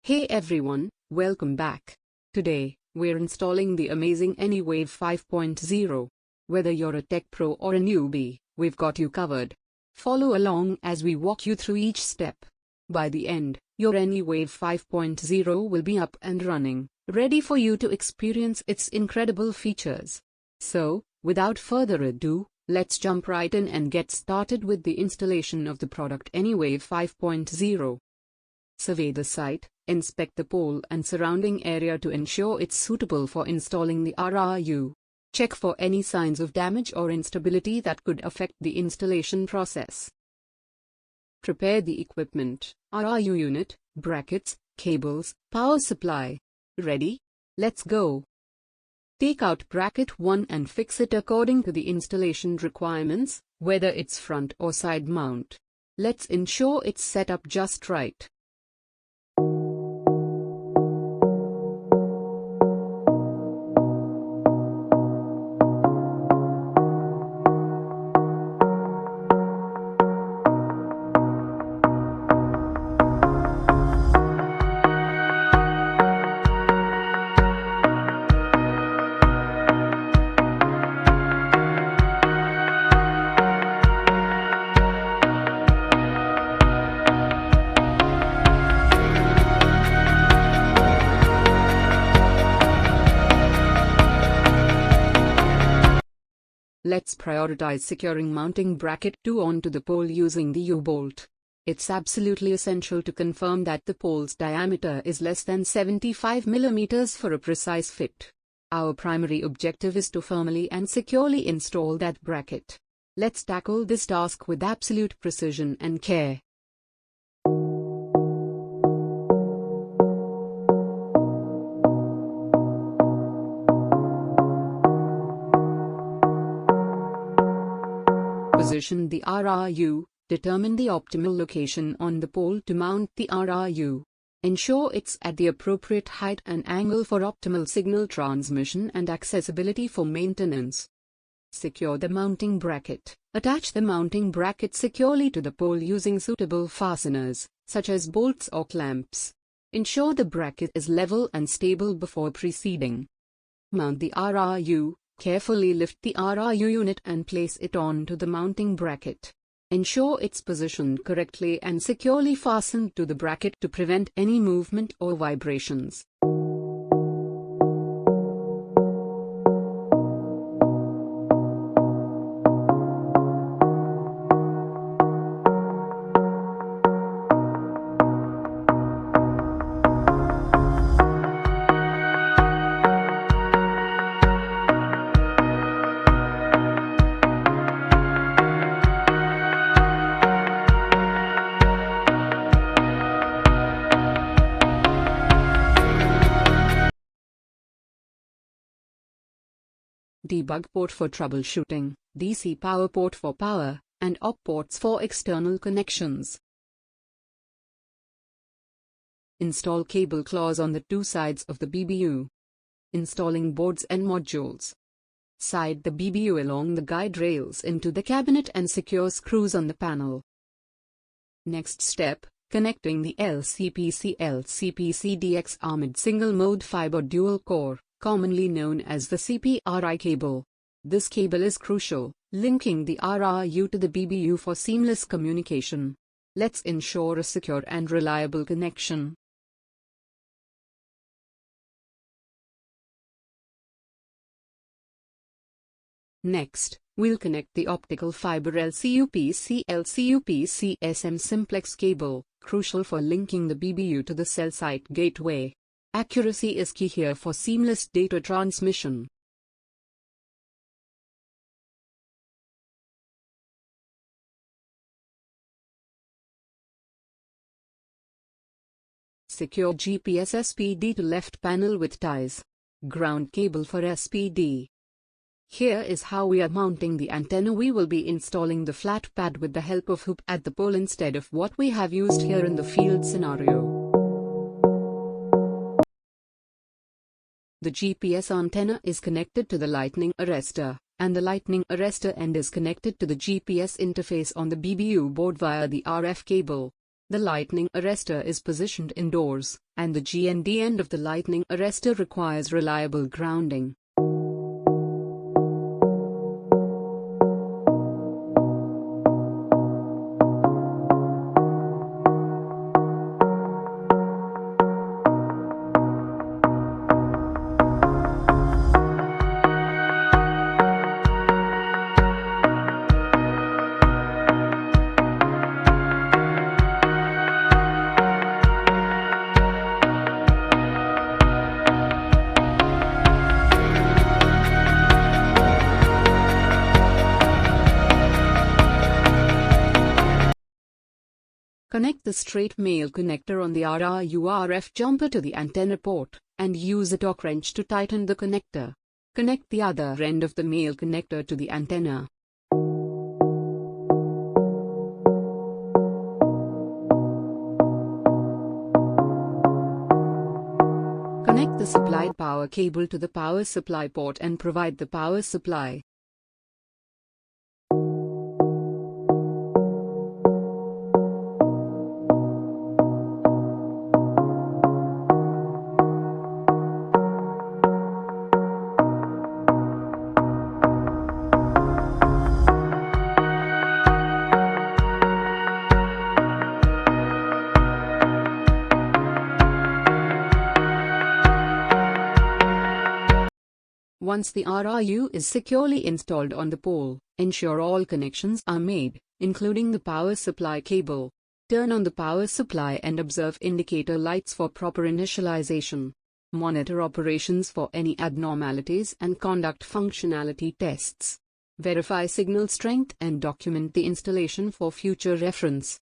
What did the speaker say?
Hey everyone, welcome back. Today, we're installing the amazing Anywave 5.0. Whether you're a tech pro or a newbie, we've got you covered. Follow along as we walk you through each step. By the end, your Anywave 5.0 will be up and running, ready for you to experience its incredible features. So, without further ado, let's jump right in and get started with the installation of the product Anywave 5.0. Survey the site, inspect the pole and surrounding area to ensure it's suitable for installing the RRU. Check for any signs of damage or instability that could affect the installation process. Prepare the equipment, RRU unit, brackets, cables, power supply. Ready? Let's go. Take out bracket 1 and fix it according to the installation requirements, whether it's front or side mount. Let's ensure it's set up just right. Let's prioritize securing mounting bracket 2 onto the pole using the U-bolt. It's absolutely essential to confirm that the pole's diameter is less than 75 mm for a precise fit. Our primary objective is to firmly and securely install that bracket. Let's tackle this task with absolute precision and care. Position the RRU, determine the optimal location on the pole to mount the RRU. Ensure it's at the appropriate height and angle for optimal signal transmission and accessibility for maintenance. Secure the mounting bracket. Attach the mounting bracket securely to the pole using suitable fasteners, such as bolts or clamps. Ensure the bracket is level and stable before proceeding. Mount the RRU. Carefully lift the RRU unit and place it onto the mounting bracket. Ensure it's positioned correctly and securely fastened to the bracket to prevent any movement or vibrations. Debug port for troubleshooting, DC power port for power, and op ports for external connections. Install cable claws on the two sides of the BBU. Installing boards and modules. Side the BBU along the guide rails into the cabinet and secure screws on the panel. Next step, connecting the LCPC-DX armored single-mode fiber dual-core, commonly known as the CPRI cable. This cable is crucial, linking the RRU to the BBU for seamless communication. Let's ensure a secure and reliable connection. Next, we'll connect the optical fiber LCUPC-SM simplex cable, crucial for linking the BBU to the cell site gateway. Accuracy is key here for seamless data transmission. Secure GPS SPD to left panel with ties. Ground cable for SPD. Here is how we are mounting the antenna. We will be installing the flat pad with the help of hoop at the pole instead of what we have used here in the field scenario. The GPS antenna is connected to the lightning arrestor, and the lightning arrestor end is connected to the GPS interface on the BBU board via the RF cable. The lightning arrestor is positioned indoors, and the GND end of the lightning arrestor requires reliable grounding. Connect the straight male connector on the RRU-RF jumper to the antenna port, and use a torque wrench to tighten the connector. Connect the other end of the male connector to the antenna. Connect the supplied power cable to the power supply port and provide the power supply. Once the RRU is securely installed on the pole, ensure all connections are made, including the power supply cable. Turn on the power supply and observe indicator lights for proper initialization. Monitor operations for any abnormalities and conduct functionality tests. Verify signal strength and document the installation for future reference.